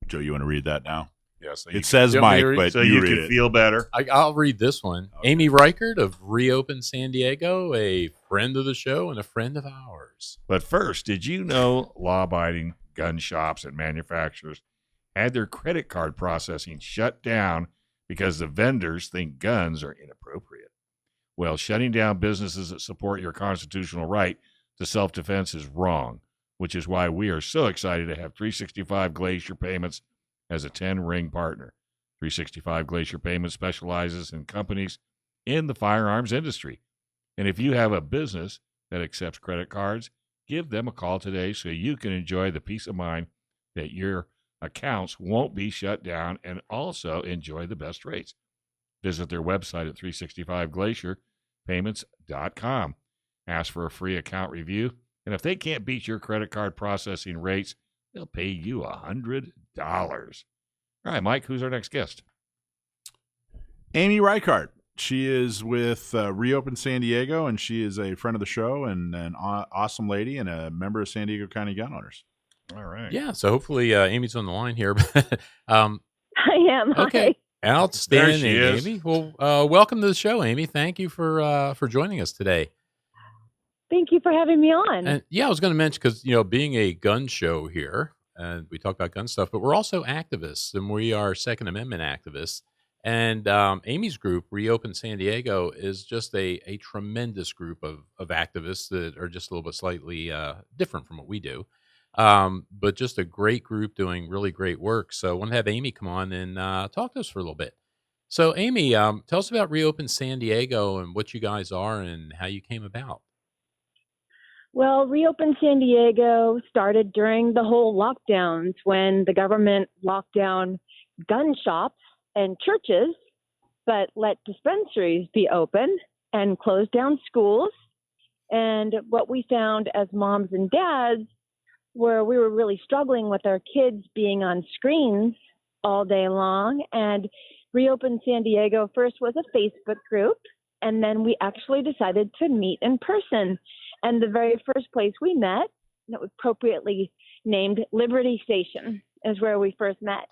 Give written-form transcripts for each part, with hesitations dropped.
Joe, you want to read that now? Yes. So It says Mike, but so you you read can it. feel better. I'll read this one. Okay. Amy Reichert of Reopen San Diego, a friend of the show and a friend of ours. But first, did you know law-abiding gun shops and manufacturers had their credit card processing shut down because the vendors think guns are inappropriate? Well, shutting down businesses that support your constitutional right to self-defense is wrong, which is why we are so excited to have 365 Glacier Payments as a 10-ring partner. 365 Glacier Payments specializes in companies in the firearms industry. And if you have a business that accepts credit cards, give them a call today so you can enjoy the peace of mind that your accounts won't be shut down and also enjoy the best rates. Visit their website at 365glacierpayments.com. Ask for a free account review, and if they can't beat your credit card processing rates, they'll pay you $100. All right, Mike, who's our next guest? Amy Reichert. She is with Reopen San Diego, and she is a friend of the show and an awesome lady and a member of San Diego County Gun Owners. All right. Yeah, so hopefully Amy's on the line here. I am. Okay, outstanding, There she is. Amy. Well, welcome to the show, Amy. Thank you for joining us today. Thank you for having me on. And yeah, I was going to mention because being a gun show here, and we talk about gun stuff, but we're also activists, and we are Second Amendment activists. And Amy's group, Reopen San Diego, is just a tremendous group of activists that are just a little bit slightly different from what we do, but just a great group doing really great work. So I want to have Amy come on and talk to us for a little bit. So Amy, tell us about Reopen San Diego and what you guys are and how you came about. Well, Reopen San Diego started during the whole lockdowns when the government locked down gun shops and churches, but let dispensaries be open and closed down schools. And what we found as moms and dads were we were really struggling with our kids being on screens all day long. And Reopen San Diego first was a Facebook group, and then we actually decided to meet in person. And the very first place we met, that was appropriately named Liberty Station, is where we first met.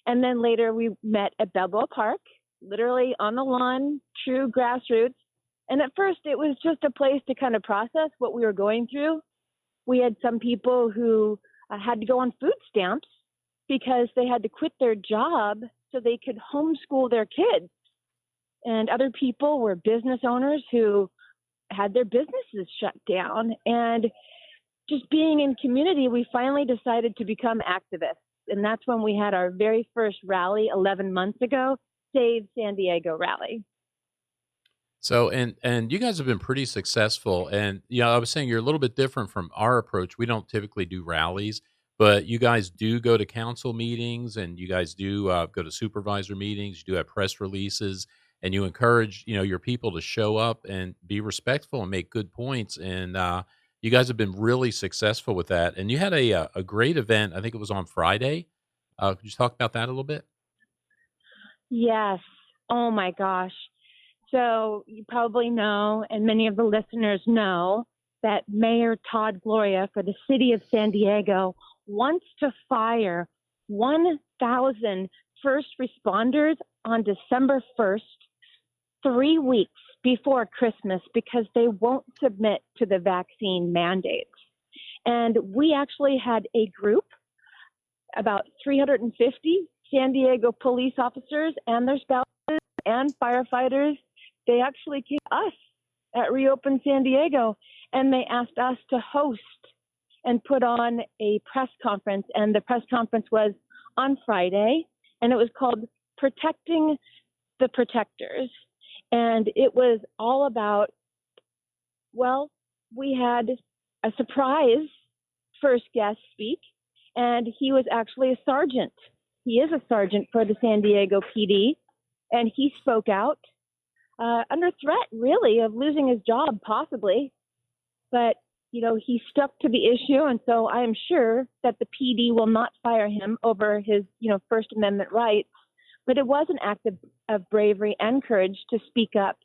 And then later we met at Balboa Park, literally on the lawn, true grassroots. And at first it was just a place to kind of process what we were going through. We had some people who had to go on food stamps because they had to quit their job so they could homeschool their kids. And other people were business owners who had their businesses shut down. And just being in community, we finally decided to become activists. And that's when we had our very first rally 11 months ago, Save San Diego rally. So, and you guys have been pretty successful. And, I was saying you're a little bit different from our approach. We don't typically do rallies, but you guys do go to council meetings and you guys do go to supervisor meetings. You do have press releases. And you encourage, your people to show up and be respectful and make good points. And you guys have been really successful with that. And you had a great event. I think it was on Friday. Could you talk about that a little bit? Yes. Oh my gosh. So you probably know, and many of the listeners know, that Mayor Todd Gloria for the city of San Diego wants to fire 1,000 first responders on December 1st. 3 weeks before Christmas because they won't submit to the vaccine mandates. And we actually had a group, about 350 San Diego police officers and their spouses and firefighters. They actually came to us at Reopen San Diego and they asked us to host and put on a press conference. And the press conference was on Friday and it was called Protecting the Protectors. And it was all about, we had a surprise first guest speak, and he was actually a sergeant. He is a sergeant for the San Diego PD, and he spoke out under threat, really, of losing his job, possibly. But, he stuck to the issue, and so I am sure that the PD will not fire him over his, First Amendment rights. But it was an act of bravery and courage to speak up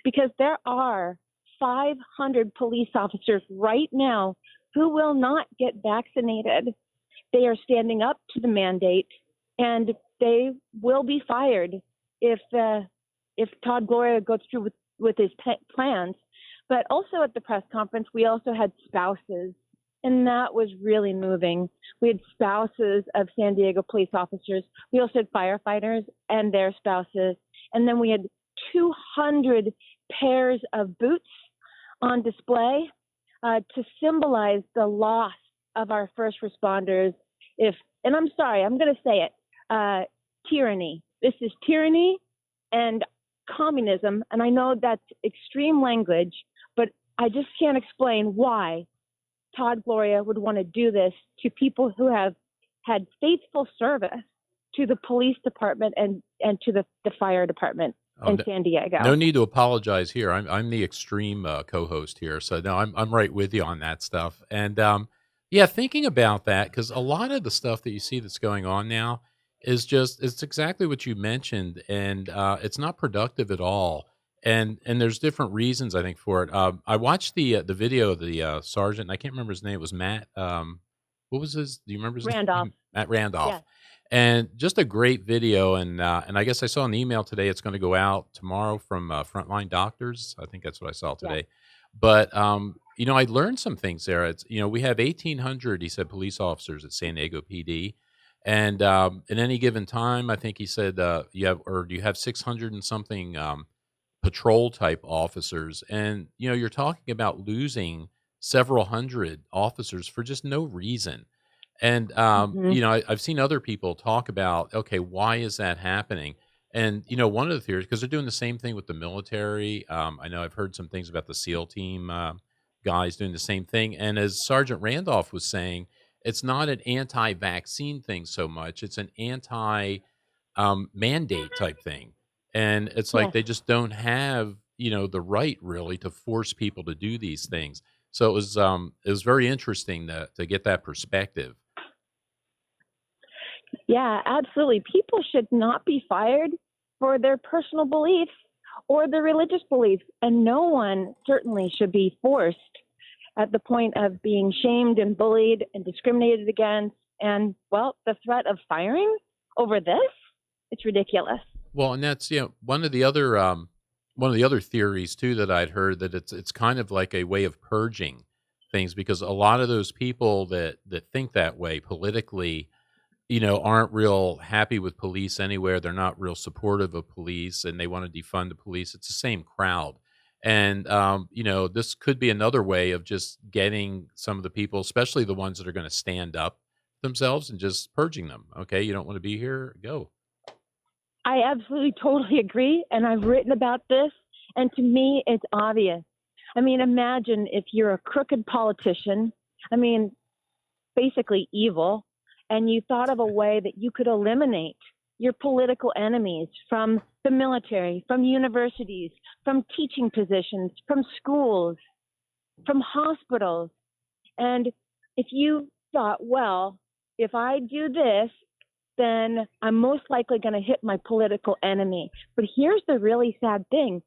because there are 500 police officers right now who will not get vaccinated They are standing up to the mandate, and they will be fired if Todd Gloria goes through with his plans. But also at the press conference, we also had spouses, and that was really moving. We had spouses of San Diego police officers. We also had firefighters and their spouses. And then we had 200 pairs of boots on display to symbolize the loss of our first responders. And I'm sorry, I'm going to say it, tyranny. This is tyranny and communism. And I know that's extreme language, but I just can't explain why Todd Gloria would want to do this to people who have had faithful service to the police department and to the fire department in San Diego. No need to apologize here. I'm the extreme co-host here, so no, I'm right with you on that stuff. And yeah, thinking about that, because a lot of the stuff that you see that's going on now is it's exactly what you mentioned, and it's not productive at all. And there's different reasons, I think, for it. I watched the video of the sergeant. I can't remember his name. It was Matt. What was his? Do you remember his Randolph. name? Matt Randolph. Yeah. And just a great video. And I guess I saw an email today. It's going to go out tomorrow from Frontline Doctors. I think that's what I saw today. Yeah. But I learned some things there. It's we have 1,800. He said police officers at San Diego PD. And at any given time, I think he said you have 600 and something patrol type officers, and you're talking about losing several hundred officers for just no reason. And I've seen other people talk about, okay, why is that happening? And one of the theories, because they're doing the same thing with the military. I know I've heard some things about the SEAL team guys doing the same thing. And as Sergeant Randolph was saying, it's not an anti-vaccine thing so much; it's an anti-mandate type thing. And it's like they just don't have, the right really to force people to do these things. So it was very interesting to get that perspective. Yeah, absolutely. People should not be fired for their personal beliefs or their religious beliefs, and no one certainly should be forced at the point of being shamed and bullied and discriminated against. And the threat of firing over this, it's ridiculous. Well, and that's one of the other theories too that I'd heard, that it's kind of like a way of purging things, because a lot of those people that think that way politically, aren't real happy with police anywhere. They're not real supportive of police, and they want to defund the police. It's the same crowd, and this could be another way of just getting some of the people, especially the ones that are going to stand up themselves, and just purging them. Okay, you don't want to be here, go. I absolutely totally agree, and I've written about this, and to me, it's obvious. I mean, imagine if you're a crooked politician, basically evil, and you thought of a way that you could eliminate your political enemies from the military, from universities, from teaching positions, from schools, from hospitals. And if you thought, if I do this, then I'm most likely going to hit my political enemy. But here's the really sad thing.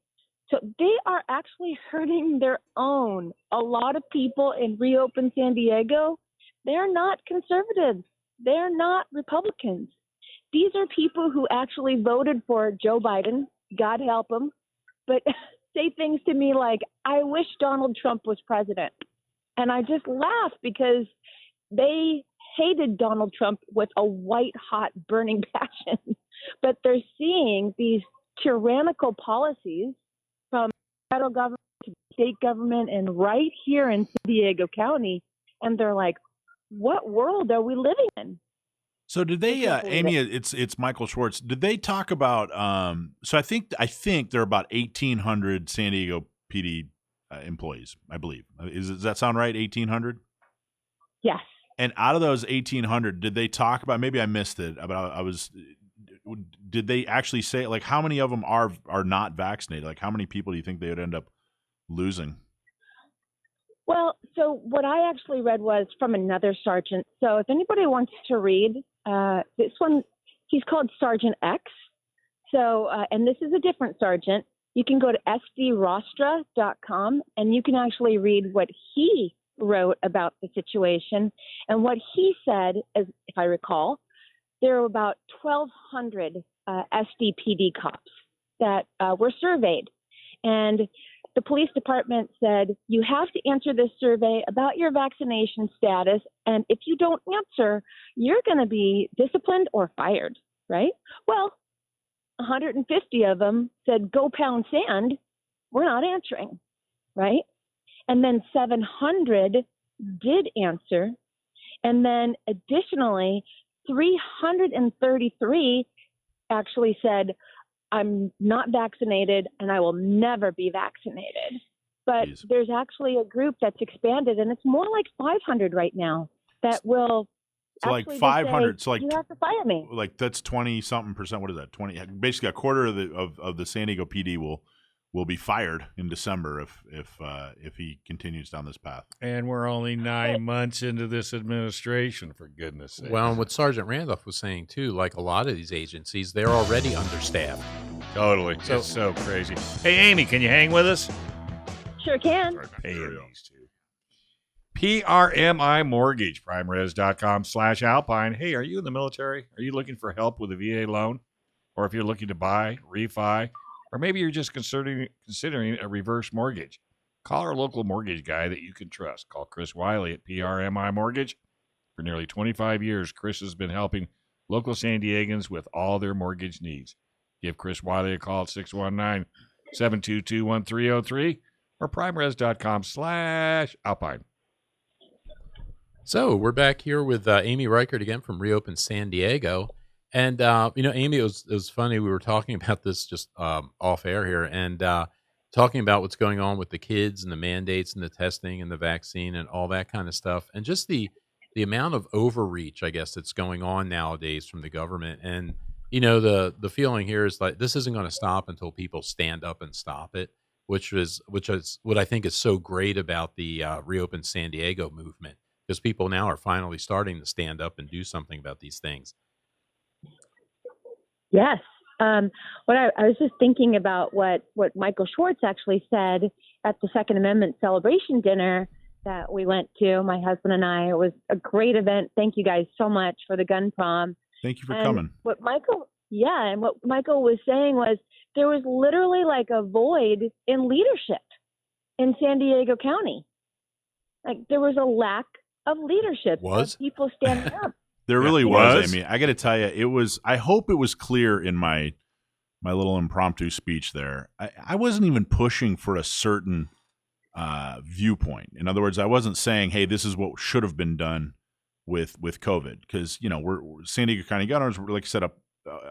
So they are actually hurting their own. A lot of people in Reopen San Diego, they're not conservatives. They're not Republicans. These are people who actually voted for Joe Biden, God help him, but say things to me like, I wish Donald Trump was president. And I just laugh because they hated Donald Trump with a white-hot burning passion, but they're seeing these tyrannical policies from federal government to state government and right here in San Diego County, and they're like, what world are we living in? So did they, Amy? It's Michael Schwartz. Did they talk about? So I think there are about 1,800 San Diego PD employees. I believe. Does that sound right? 1,800. Yes. And out of those 1,800, did they talk about? Maybe I missed it. Did they actually say like how many of them are not vaccinated? Like how many people do you think they would end up losing? Well, so what I actually read was from another sergeant. So if anybody wants to read this one, he's called Sergeant X. So, and this is a different sergeant. You can go to sdrostra.com and you can actually read what he wrote about the situation. And what he said, as if I recall, there were about 1,200 SDPD cops that were surveyed. And the police department said, you have to answer this survey about your vaccination status. And if you don't answer, you're going to be disciplined or fired, right? Well, 150 of them said, go pound sand. We're not answering, right? And then 700 did answer. And then additionally, 333 actually said, I'm not vaccinated and I will never be vaccinated. But Jeez. There's actually a group that's expanded, and it's more like 500 right now that will So like actually just 500. say, So like you have to fire me. like that's 20-something%. What is that? 20. Basically, a quarter of the San Diego PD will be fired in December if he continues down this path. And we're only 9 months into this administration, for goodness sake. Well, and what Sergeant Randolph was saying too, like a lot of these agencies, they're already understaffed. Totally. So- It's so crazy. Hey, Amy, can you hang with us? Sure can. Sorry, I'm paying these two. PRMI Mortgage, primeres.com/Alpine. Hey, are you in the military? Are you looking for help with a VA loan? Or if you're looking to buy, refi, or maybe you're just considering a reverse mortgage, call our local mortgage guy that you can trust. Call Chris Wiley at PRMI Mortgage. For nearly 25 years, Chris has been helping local San Diegans with all their mortgage needs. Give Chris Wiley a call at 619-722-1303 or primeres.com/Alpine. So we're back here with Amy Reichert again from Reopen San Diego. And, Amy, it was funny. We were talking about this just off air here and talking about what's going on with the kids and the mandates and the testing and the vaccine and all that kind of stuff. And just the amount of overreach, I guess, that's going on nowadays from the government. And, the feeling here is like this isn't going to stop until people stand up and stop it, which is what I think is so great about the Reopen San Diego movement, because people now are finally starting to stand up and do something about these things. Yes. What I was just thinking about what Michael Schwartz actually said at the Second Amendment celebration dinner that we went to, my husband and I. It was a great event. Thank you guys so much for the gun prom. Thank you for And coming. what Michael was saying was there was literally like a void in leadership in San Diego County. Like there was a lack of leadership. Of people standing up. There really was, Amy. I got to tell you, it was. I hope it was clear in my little impromptu speech there. I wasn't even pushing for a certain viewpoint. In other words, I wasn't saying, "Hey, this is what should have been done with COVID," because we're San Diego County Gun Owners. We're like set up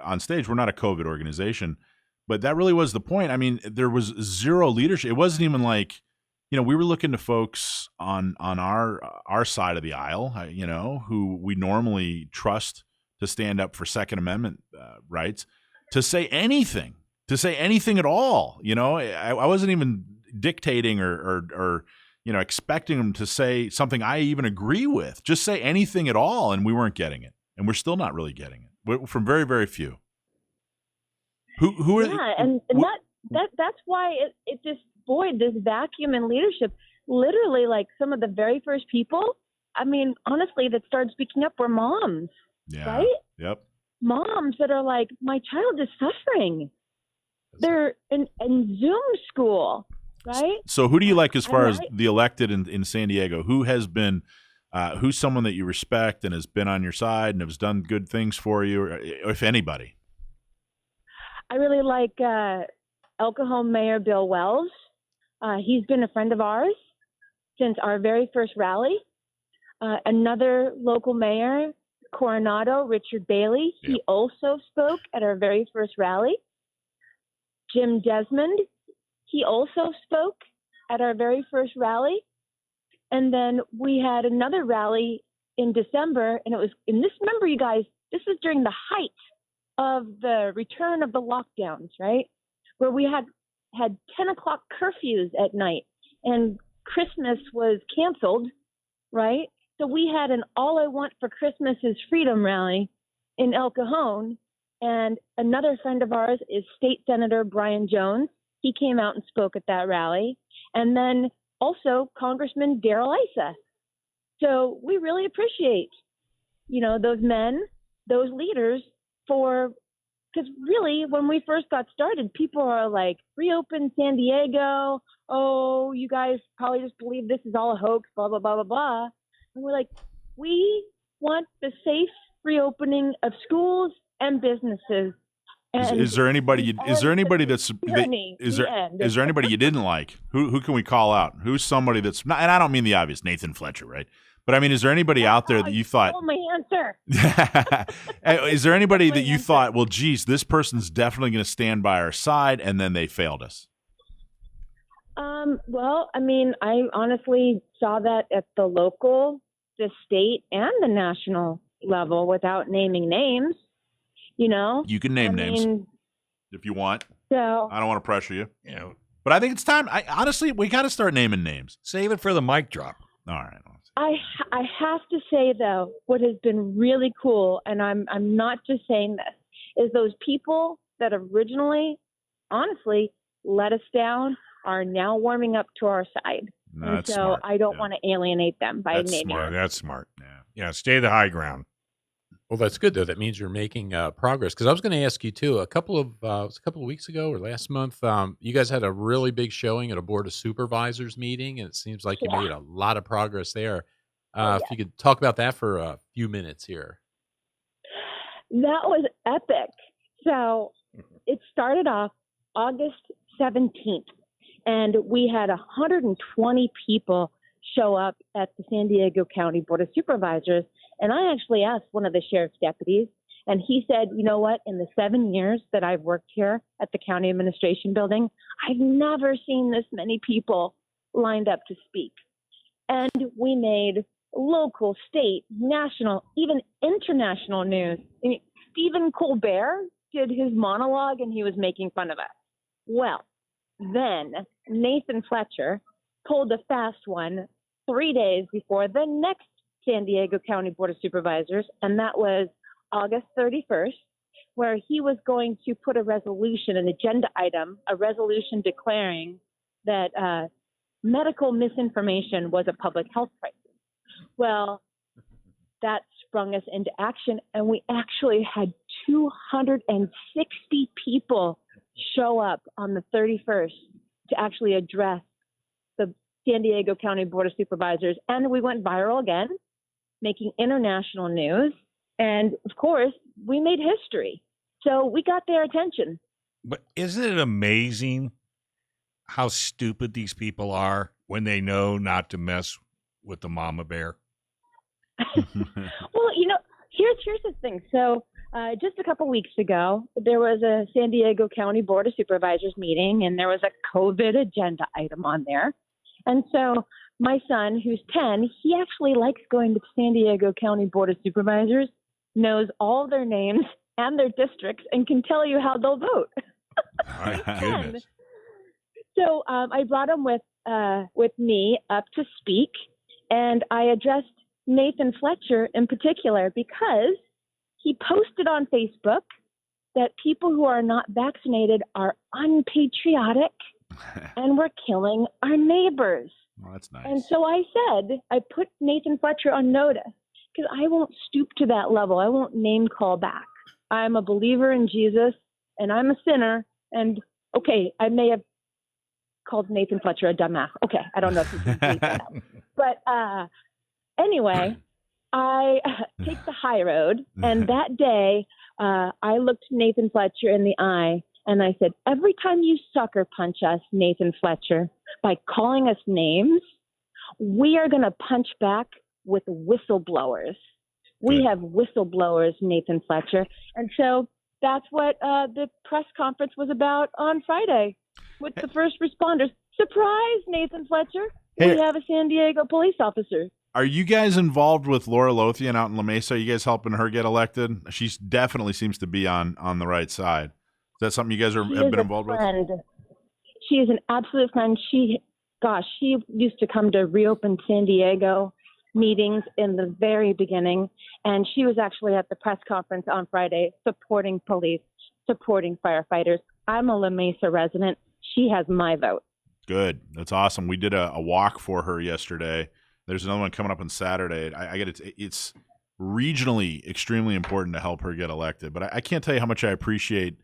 on stage. We're not a COVID organization, but that really was the point. I mean, there was zero leadership. It wasn't even like. We were looking to folks on our side of the aisle, who we normally trust to stand up for Second Amendment rights, to say anything at all. I wasn't even dictating or expecting them to say something I even agree with. Just say anything at all, and we weren't getting it, and we're still not really getting it. From very, very few. Who are? Yeah, and that's why it just void, this vacuum in leadership. Literally, like some of the very first people, I mean, honestly, that started speaking up were moms, right? Yep. Moms that are like, my child is suffering. They're in Zoom school, right? So who do you like as far as the elected in San Diego? Who has been, who's someone that you respect and has been on your side and has done good things for you, or if anybody? I really like El Cajon Mayor Bill Wells. He's been a friend of ours since our very first rally. Another local mayor, Coronado, Richard Bailey, he also spoke at our very first rally. Jim Desmond, he also spoke at our very first rally. And then we had another rally in December, and it was, and this, remember you guys, this was during the height of the return of the lockdowns, right? Where we had 10 o'clock curfews at night and Christmas was canceled, right? So we had an All I Want for Christmas is Freedom rally in El Cajon. And another friend of ours is State Senator Brian Jones. He came out and spoke at that rally. And then also Congressman Darrell Issa. So we really appreciate, those men, those leaders because really when we first got started, people are like, reopen San Diego. Oh, you guys probably just believe this is all a hoax, blah, blah, blah, blah, blah. And we're like, we want the safe reopening of schools and businesses. And is there anybody that's tyranny, is there anybody you didn't like? Who can we call out? Who's somebody that's not, and I don't mean the obvious, Nathan Fletcher, right? But I mean, is there anybody out there that you thought? Oh, my answer. Is there anybody that you thought, well, geez, this person's definitely going to stand by our side, and then they failed us? Well, I mean, I honestly saw that at the local, the state, and the national level without naming names. You can name names if you want. So I don't want to pressure you. But I think it's time. Honestly, we got to start naming names. Save it for the mic drop. All right. I have to say, though, what has been really cool, and I'm not just saying this, is those people that originally, honestly, let us down are now warming up to our side. No, and so smart. I don't want to alienate them by naming them. That's smart. Yeah, stay the high ground. Well, that's good, though. That means you're making progress. Because I was going to ask you, too, a couple of weeks ago or last month, you guys had a really big showing at a Board of Supervisors meeting, and it seems like you made a lot of progress there. If you could talk about that for a few minutes here. That was epic. So it started off August 17th, and we had 120 people show up at the San Diego County Board of Supervisors. And I actually asked one of the sheriff's deputies, and he said, you know what, in the 7 years that I've worked here at the county administration building, I've never seen this many people lined up to speak. And we made local, state, national, even international news. I mean, Stephen Colbert did his monologue, and he was making fun of us. Well, then Nathan Fletcher pulled a fast one 3 days before the next San Diego County Board of Supervisors, and that was August 31st, where he was going to put a resolution, an agenda item, a resolution declaring that medical misinformation was a public health crisis. Well, that sprung us into action, and we actually had 260 people show up on the 31st to actually address the San Diego County Board of Supervisors, and we went viral again, making international news. And of course, we made history. So we got their attention. But isn't it amazing how stupid these people are when they know not to mess with the mama bear? Well, here's the thing. So just a couple weeks ago, there was a San Diego County Board of Supervisors meeting, and there was a COVID agenda item on there. And so my son, who's 10, he actually likes going to San Diego County Board of Supervisors, knows all their names and their districts, and can tell you how they'll vote. My goodness. So I brought him with me up to speak, and I addressed Nathan Fletcher in particular because he posted on Facebook that people who are not vaccinated are unpatriotic and we're killing our neighbors. Well, that's nice. And so I said, I put Nathan Fletcher on notice because I won't stoop to that level. I won't name call back. I'm a believer in Jesus, and I'm a sinner. And okay, I may have called Nathan Fletcher a dumbass. Okay, I don't know if you can bleep that out. But anyway, I take the high road. And that day, I looked Nathan Fletcher in the eye, and I said, every time you sucker punch us, Nathan Fletcher, by calling us names, we are going to punch back with whistleblowers. We have whistleblowers, Nathan Fletcher. And so that's what the press conference was about on Friday with the first responders. Surprise, Nathan Fletcher. Hey. We have a San Diego police officer. Are you guys involved with Laura Lothian out in La Mesa? Are you guys helping her get elected? She definitely seems to be on the right side. Is that something you guys have been involved with? She is an absolute friend. She used to come to Reopen San Diego meetings in the very beginning, and she was actually at the press conference on Friday supporting police, supporting firefighters. I'm a La Mesa resident. She has my vote. Good. That's awesome. We did a walk for her yesterday. There's another one coming up on Saturday. I get it. It's regionally extremely important to help her get elected. But I can't tell you how much I appreciate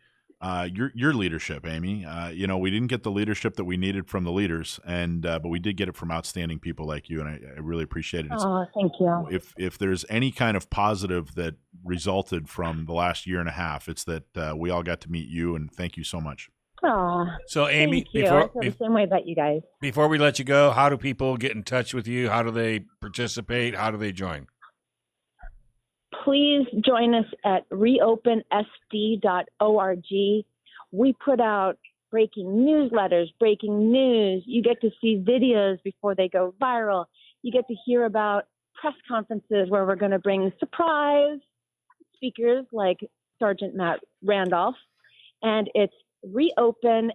your leadership, Amy. We didn't get the leadership that we needed from the leaders, but we did get it from outstanding people like you, and I really appreciate it. Oh, thank you. If there's any kind of positive that resulted from the last year and a half, it's that we all got to meet you, and thank you so much. Oh, So, Amy, thank you. I feel the same way about you guys. before we let you go, how do people get in touch with you? How do they participate? How do they join? Please join us at reopensd.org. We put out breaking newsletters, breaking news. You get to see videos before they go viral. You get to hear about press conferences where we're going to bring surprise speakers like Sergeant Matt Randolph. And it's reopensd.org.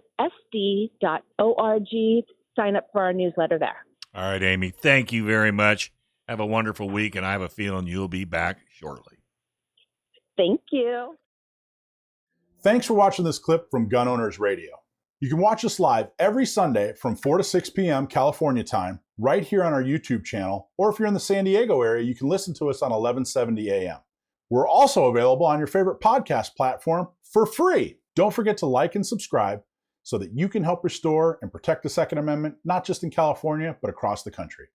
Sign up for our newsletter there. All right, Amy, thank you very much. Have a wonderful week, and I have a feeling you'll be back shortly. Thank you. Thanks for watching this clip from Gun Owners Radio. You can watch us live every Sunday from 4 to 6 p.m. California time, right here on our YouTube channel, or if you're in the San Diego area, you can listen to us on 1170 a.m. We're also available on your favorite podcast platform for free. Don't forget to like and subscribe so that you can help restore and protect the Second Amendment, not just in California, but across the country.